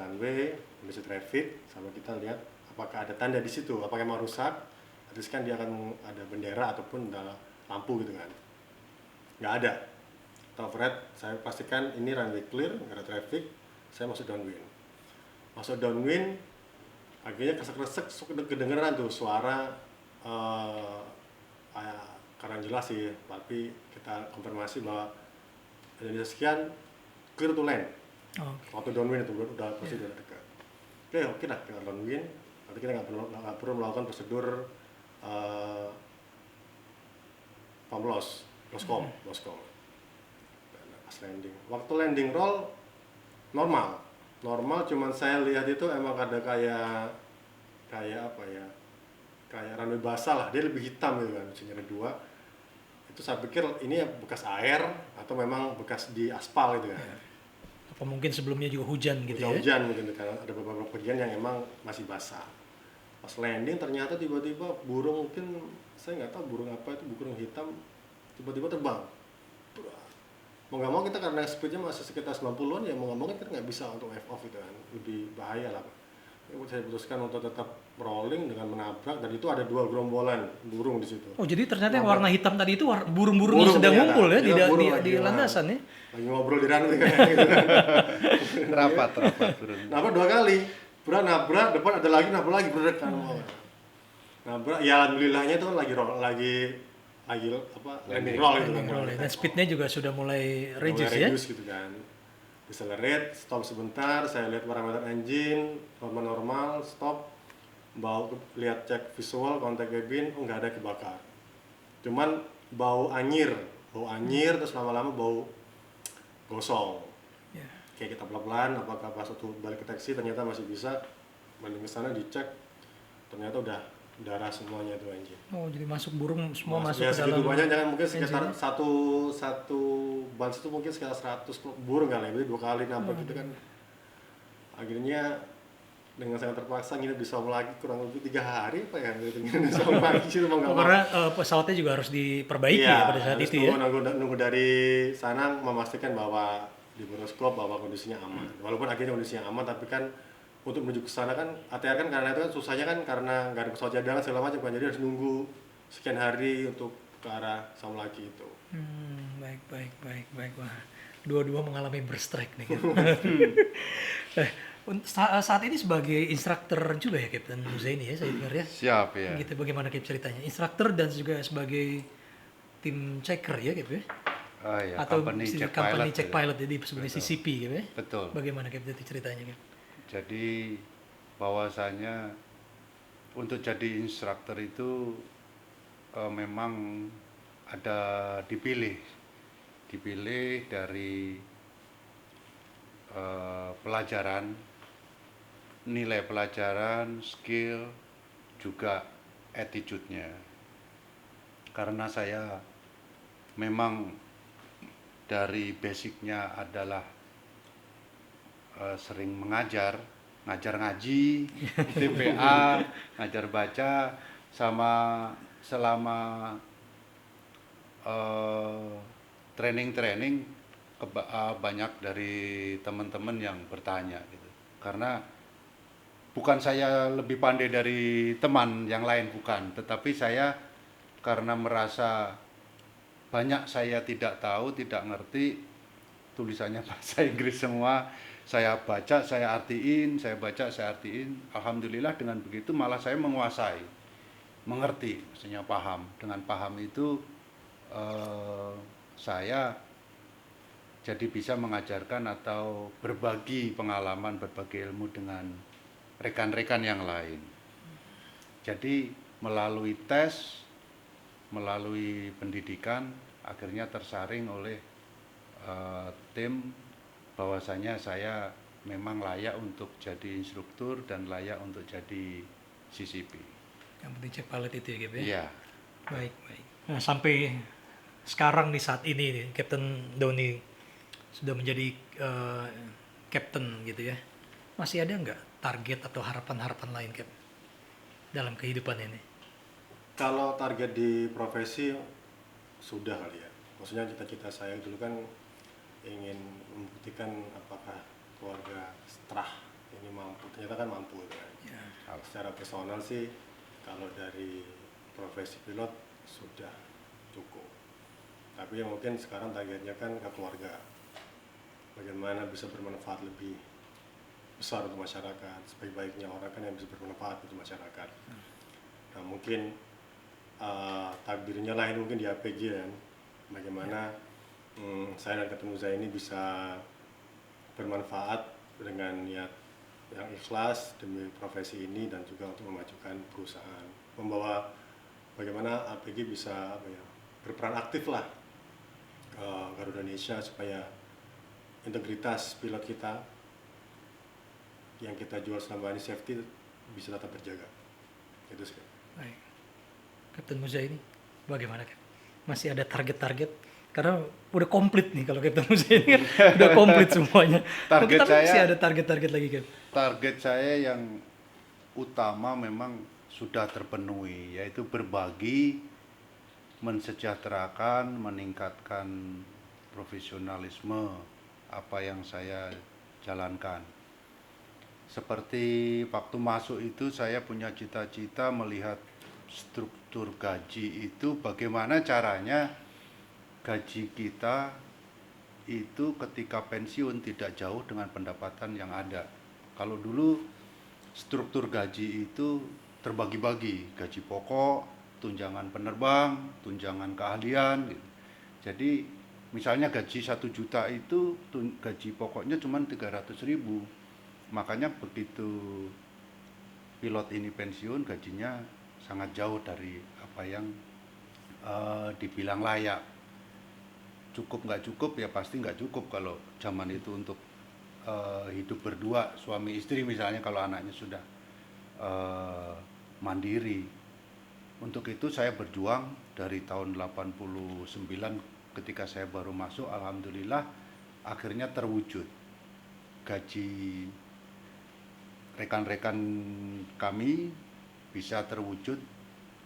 runway, kondisi traffic, sama kita lihat apakah ada tanda di situ, apakah emang rusak, terus kan dia akan ada bendera ataupun ada lampu gitu kan. Nggak ada. Kita overhead, saya pastikan ini runway clear, nggak ada traffic, saya masuk downwind. Masuk downwind, akhirnya kesek-kesek kedengeran tuh suara karena jelas sih, tapi kita konfirmasi bahwa Indonesia sekian clear to land. Waktu downwind itu udah pasti udah dekat. Oke lah kita downwind, nanti kita nggak perlu melakukan prosedur loscom. Pas landing, waktu landing roll normal, normal, cuman saya lihat itu emang ada kayak apa ya, kayak runway basah lah, dia lebih hitam gitu kan, mesinnya ada dua. Itu saya pikir ini ya bekas air atau memang bekas di aspal gitu kan. Apa mungkin sebelumnya juga hujan gitu ya? Hujan mungkin karena ada beberapa bagian yang emang masih basah. Pas landing ternyata tiba-tiba burung, mungkin saya nggak tahu burung apa itu, burung hitam tiba-tiba terbang. Mau nggak mau kita karena speednya masih sekitar 90-an ya, mau nggak mau kita nggak bisa untuk wave off itu kan, lebih bahaya lah Pak. Jadi saya putuskan untuk tetap rolling dengan menabrak, dan itu ada 2 gerombolan burung di situ. Oh, jadi ternyata yang Nabrak. warna hitam tadi itu burung-burung yang Burung sedang ternyata. ngumpul ya Iya, burung di lagi, landasan ya? Lagi ngobrol di runway kayak gitu kan. Rapat turun. Nabrak 2 kali, bro nabrak, depan ada lagi, nabrak lagi, bro kan. Nabrak, ya alhamdulillahnya itu kan lagi apa, landing roll gitu kan. Dan speednya juga sudah mulai reduce ya? Reduce gitu kan. Decelerate, stop sebentar, saya lihat parameter engine, normal, stop, lihat cek visual, kontak cabin, nggak ada kebakar. Cuman bau anyir, terus lama-lama bau gosong. Ya. Kayak kita pelan-pelan, apakah pas waktu balik ke taksi ternyata masih bisa, balik ke sana dicek, ternyata udah darah semuanya itu engine. Oh, jadi burung semua masuk Ya ke segitu dalam. banyak, jangan mungkin sekitar engine-nya. satu bunch itu mungkin sekitar 100 burung kali, jadi 2 kali nabrak gitu kan. Akhirnya dengan sangat terpaksa nginep di Som lagi kurang lebih 3 hari apa ya, nginep di Som lagi sih mau nggak mau. Karena pesawatnya juga harus diperbaiki ya pada saat harus itu ya. nunggu dari sana memastikan bahwa di boroskop bahwa kondisinya aman. Walaupun akhirnya kondisinya aman, tapi kan untuk menuju ke sana kan ATR kan, karena itu kan susahnya kan karena nggak ada pesawat cadangan segala macam kan, jadi harus nunggu sekian hari untuk ke arah Som lagi itu. Baik. Wah, dua-dua mengalami berstrike nih kan. Saat ini sebagai instruktur juga ya Kapten Zaini ya, saya dengar ya. Siap ya. Gitu, bagaimana Kip ceritanya? Instruktur dan juga sebagai tim checker ya Kip ya? Oh ya, Atau company check company pilot. check gitu. pilot jadi sebagai CCP gitu ya? Betul. Bagaimana Kip itu ceritanya Kip? Jadi bahwasanya untuk jadi instruktur itu memang ada dipilih dari pelajaran, nilai pelajaran, skill, juga attitude-nya. Karena saya memang dari basicnya adalah sering ngajar ngaji, TPA, ngajar baca, sama selama training banyak dari teman-teman yang bertanya gitu. Karena bukan saya lebih pandai dari teman yang lain, bukan, tetapi saya karena merasa banyak saya tidak tahu, tidak ngerti, tulisannya bahasa Inggris semua, saya baca, saya artiin, saya baca, saya artiin. Alhamdulillah dengan begitu malah saya menguasai, mengerti, maksudnya paham. Dengan paham itu saya jadi bisa mengajarkan atau berbagi pengalaman, berbagi ilmu dengan rekan-rekan yang lain. Jadi melalui tes, melalui pendidikan, akhirnya tersaring oleh tim bahwasanya saya memang layak untuk jadi instruktur dan layak untuk jadi CCP. Yang penting check pilot itu ya Kip ya? Iya. Baik. Nah, sampai sekarang nih, saat ini nih, Kapten Doni sudah menjadi Kapten gitu ya. Masih ada nggak target atau harapan-harapan lain Kap dalam kehidupan ini? Kalau target di profesi sudah kali ya. Maksudnya cita-cita saya dulu kan ingin membuktikan apakah keluarga setelah ini mampu. Ternyata kan mampu kan. Ya. Secara personal sih kalau dari profesi pilot sudah cukup. Tapi yang mungkin sekarang targetnya kan ke keluarga. Bagaimana bisa bermanfaat lebih besar untuk masyarakat. Sebaik-baiknya orang kan yang bisa bermanfaat untuk masyarakat. Nah mungkin takdirnya lain mungkin di APG kan. Bagaimana saya dan Kapten Zaini bisa bermanfaat dengan niat yang ikhlas demi profesi ini dan juga untuk memajukan perusahaan. Membawa bagaimana APG bisa berperan aktif lah Garuda Indonesia supaya integritas pilot kita yang kita jual selama ini safety bisa tetap terjaga. Itu sih. Baik. Kapten Muza ini bagaimana kan? Masih ada target-target? Karena udah komplit nih kalau Kapten Muza ini kan udah komplit semuanya. Target Tapi saya- masih ada target-target lagi kan? Target saya yang utama memang sudah terpenuhi, yaitu berbagi, mensejahterakan, meningkatkan profesionalisme apa yang saya jalankan. Seperti waktu masuk itu saya punya cita-cita melihat struktur gaji itu, bagaimana caranya gaji kita itu ketika pensiun tidak jauh dengan pendapatan yang ada. Kalau dulu struktur gaji itu terbagi-bagi, gaji pokok, tunjangan penerbang, tunjangan keahlian gitu. Jadi misalnya gaji 1 juta itu gaji pokoknya cuma 300.000. Makanya begitu pilot ini pensiun, gajinya sangat jauh dari apa yang dibilang layak. Cukup nggak cukup ya pasti nggak cukup kalau zaman itu untuk hidup berdua suami istri, misalnya kalau anaknya sudah mandiri. Untuk itu saya berjuang dari tahun 89 ketika saya baru masuk, alhamdulillah akhirnya terwujud. Gaji rekan-rekan kami bisa terwujud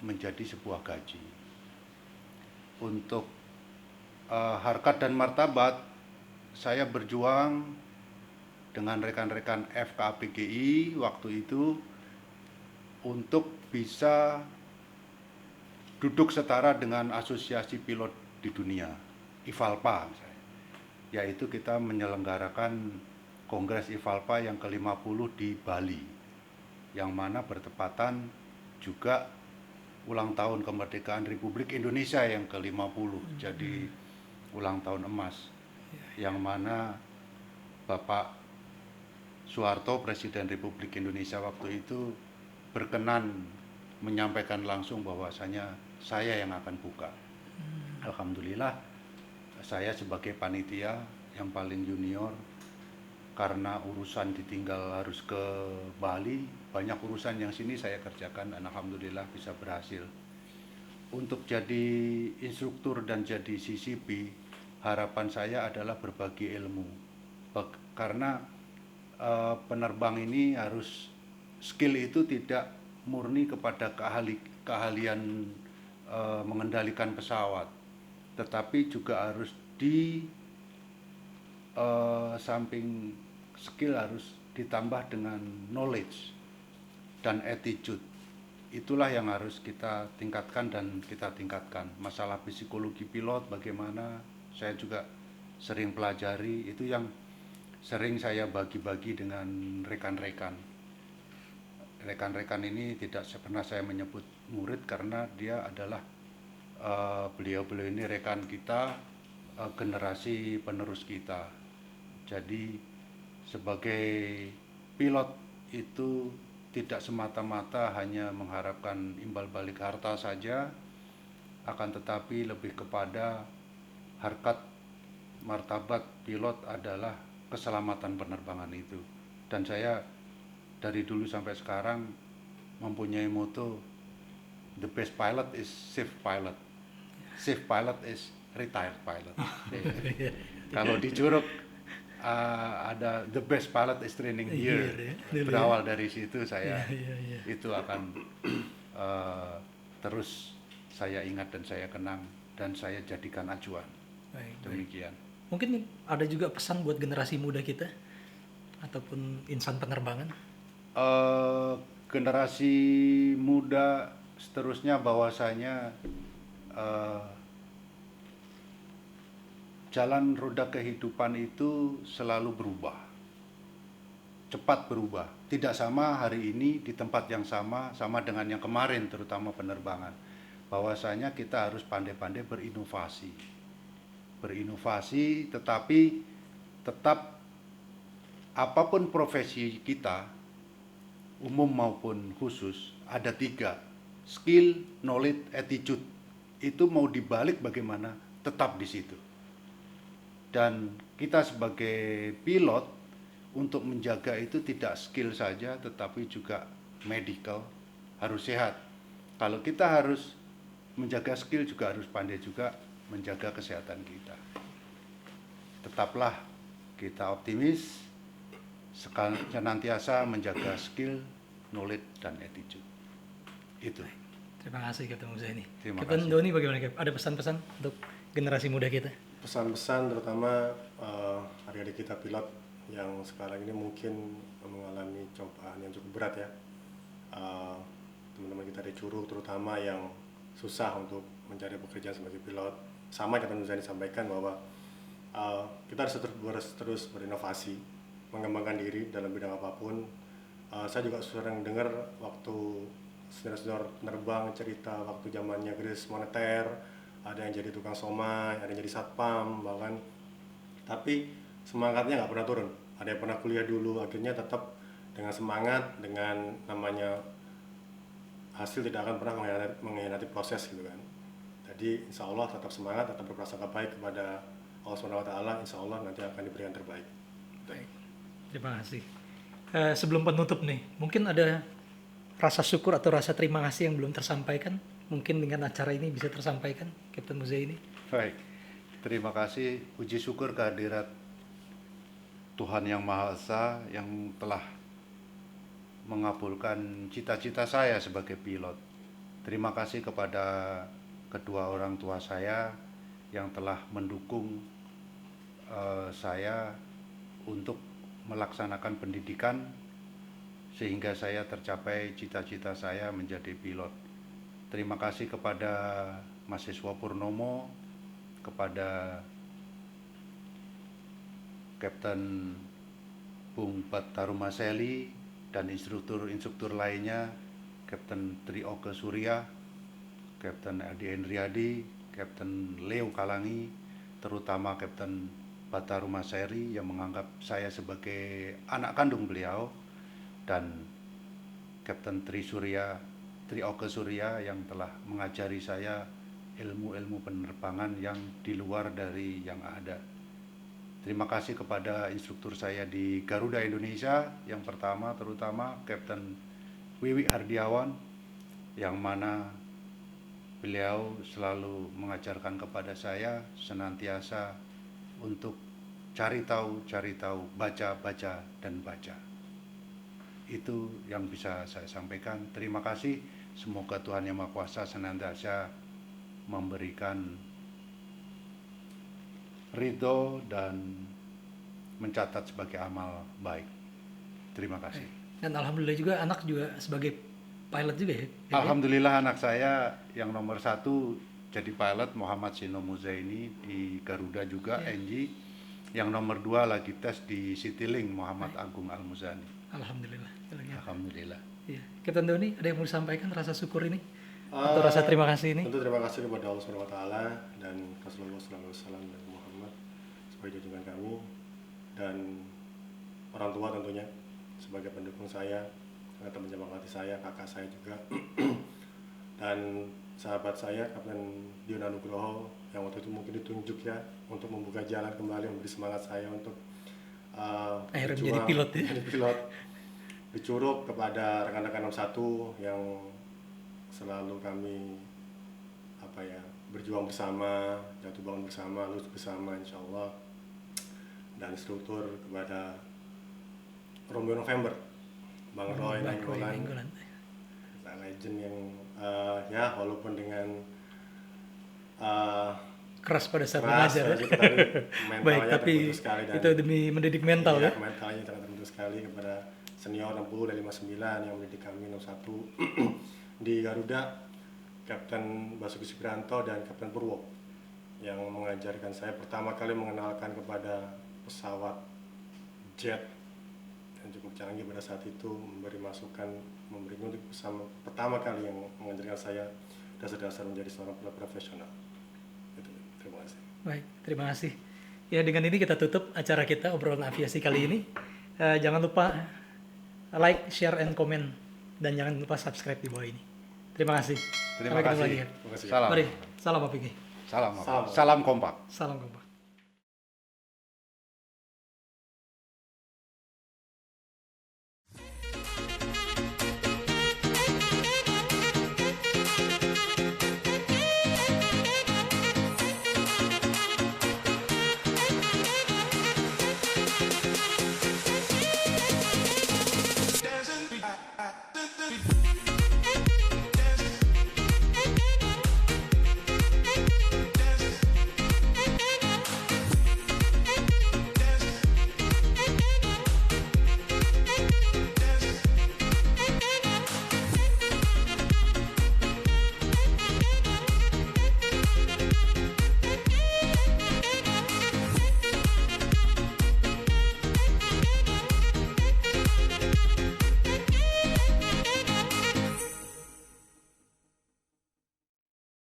menjadi sebuah gaji. Untuk harkat dan martabat, saya berjuang dengan rekan-rekan FKPGI waktu itu untuk bisa duduk setara dengan asosiasi pilot di dunia, IFALPA misalnya. Yaitu kita menyelenggarakan Kongres IFALPA yang ke-50 di Bali, yang mana bertepatan juga ulang tahun kemerdekaan Republik Indonesia yang ke-50, jadi ulang tahun emas, yang mana Bapak Soeharto, Presiden Republik Indonesia waktu itu, berkenan menyampaikan langsung bahwasanya saya yang akan buka. Alhamdulillah, saya sebagai panitia yang paling junior, karena urusan ditinggal harus ke Bali, banyak urusan yang sini saya kerjakan dan alhamdulillah bisa berhasil. Untuk jadi instruktur dan jadi CCP, harapan saya adalah berbagi ilmu. Karena penerbang ini harus, skill itu tidak murni kepada keahlian mengendalikan pesawat, tetapi juga harus di samping skill harus ditambah dengan knowledge dan attitude. Itulah yang harus kita tingkatkan dan kita tingkatkan. Masalah psikologi pilot bagaimana, saya juga sering pelajari, itu yang sering saya bagi-bagi dengan rekan-rekan. Rekan-rekan ini tidak pernah saya menyebut murid karena dia adalah beliau-beliau ini rekan kita, generasi penerus kita. Jadi sebagai pilot itu tidak semata-mata hanya mengharapkan imbal balik harta saja, akan tetapi lebih kepada harkat martabat pilot adalah keselamatan penerbangan itu. Dan saya dari dulu sampai sekarang mempunyai moto, the best pilot is safe pilot, safe pilot is retired pilot. Kalau di Curug ada the best pilot is training here. Berawal dari situ saya itu akan terus saya ingat dan saya kenang dan saya jadikan acuan. Demikian. Mungkin ada juga pesan buat generasi muda kita ataupun insan penerbangan. Generasi muda seterusnya bahwasanya jalan roda kehidupan itu selalu berubah, cepat berubah. Tidak sama hari ini di tempat yang sama dengan yang kemarin, terutama penerbangan. Bahwasanya kita harus pandai-pandai berinovasi, tetapi tetap apapun profesi kita, umum maupun khusus, ada 3, skill, knowledge, attitude. Itu mau dibalik bagaimana, tetap di situ. Dan kita sebagai pilot untuk menjaga itu tidak skill saja, tetapi juga medical, harus sehat. Kalau kita harus menjaga skill, juga harus pandai juga menjaga kesehatan kita. Tetaplah kita optimis, senantiasa menjaga skill, knowledge, dan attitude. Itu. Terima kasih Kapten Muzani. Terima Kapten kasih. Doni bagaimana Kap? Ada pesan-pesan untuk generasi muda kita? Pesan-pesan terutama adik-adik kita pilot yang sekarang ini mungkin mengalami cobaan yang cukup berat ya. Teman-teman kita di Curug terutama yang susah untuk mencari pekerjaan sebagai pilot. Sama Kapten Muzani sampaikan bahwa kita harus terus berinovasi, mengembangkan diri dalam bidang apapun. Saya juga sering dengar waktu senior-senior penerbang cerita waktu zamannya krisis moneter, ada yang jadi tukang somai, ada yang jadi satpam bahkan, tapi semangatnya nggak pernah turun. Ada yang pernah kuliah dulu, akhirnya tetap dengan semangat, dengan namanya hasil tidak akan pernah mengkhianati proses gitu kan. Jadi insya Allah tetap semangat, tetap berprasangka baik kepada Allah SWT, insya Allah nanti akan diberi yang terbaik. Baik, terima kasih. Sebelum penutup nih, mungkin ada rasa syukur atau rasa terima kasih yang belum tersampaikan, mungkin dengan acara ini bisa tersampaikan, Kapten Muzani. Baik, terima kasih, puji syukur kehadirat Tuhan Yang Maha Esa yang telah mengabulkan cita-cita saya sebagai pilot. Terima kasih kepada kedua orang tua saya yang telah mendukung saya untuk melaksanakan pendidikan sehingga saya tercapai cita-cita saya menjadi pilot. Terima kasih kepada mahasiswa Purnomo, kepada Kapten Bung Batarumaseli dan instruktur lainnya, Kapten Trioke Surya, Kapten Adi Hendriadi, Kapten Leo Kalangi, terutama Kapten Batarumaseri yang menganggap saya sebagai anak kandung beliau, dan Kapten Trioke Surya yang telah mengajari saya ilmu-ilmu penerbangan yang di luar dari yang ada. Terima kasih kepada instruktur saya di Garuda Indonesia, yang pertama terutama Kapten Wiwi Ardiawan, yang mana beliau selalu mengajarkan kepada saya senantiasa untuk cari tahu, baca, dan baca. Itu yang bisa saya sampaikan. Terima kasih. Semoga Tuhan Yang Maha Kuasa senantiasa memberikan ridho dan mencatat sebagai amal baik. Terima kasih. Dan alhamdulillah juga anak juga sebagai pilot juga ya? Alhamdulillah anak saya yang nomor 1 jadi pilot, Muhammad Sino Muzaini di Garuda juga, NG. Yang nomor 2 lagi tes di Citylink, Muhammad Agung Al-Muzani. Alhamdulillah. Alhamdulillah. Ya. Kapten Doni, ada yang mau disampaikan rasa syukur ini? Atau rasa terima kasih ini? Tentu terima kasih kepada Allah SWT dan Rasulullah SAW dan Muhammad sebagai junjungan kami, dan orang tua tentunya sebagai pendukung saya, teman menyemangati saya, kakak saya juga dan sahabat saya Kapten Dion Nugroho yang waktu itu mungkin ditunjuk ya untuk membuka jalan kembali, memberi semangat saya untuk akhirnya menjadi pilot ya? Jadi pilot di Curug, kepada rekan-rekan 61 yang selalu kami berjuang bersama, jatuh bangun bersama, lulus bersama insya Allah, dan struktur kepada Romeo November, Bang Roy Nainggolan, legend yang ya walaupun dengan keras pada saat mengajar. Baik, tapi sekali, dan itu demi mendidik mental ya. Mentalnya sangat terbentuk sekali kepada senior 60 dan 59 yang mendidik kami 61 di Garuda, Kapten Basuki Subiranto dan Kapten Purwo yang mengajarkan saya pertama kali mengenalkan kepada pesawat jet yang cukup canggih pada saat itu, memberi masukan, memberi untuk bersama pertama kali yang mengajarkan saya dasar-dasar menjadi seorang pilot profesional. Terima kasih. Baik, terima kasih. Ya, dengan ini kita tutup acara kita, obrolan aviasi kali ini. Jangan lupa like, share, and comment, dan jangan lupa subscribe di bawah ini. Terima kasih. Terima kasih. Lagi, ya. Salam. Mari, salam Pak Piki. Salam kompak. Salam kompak. Garuda.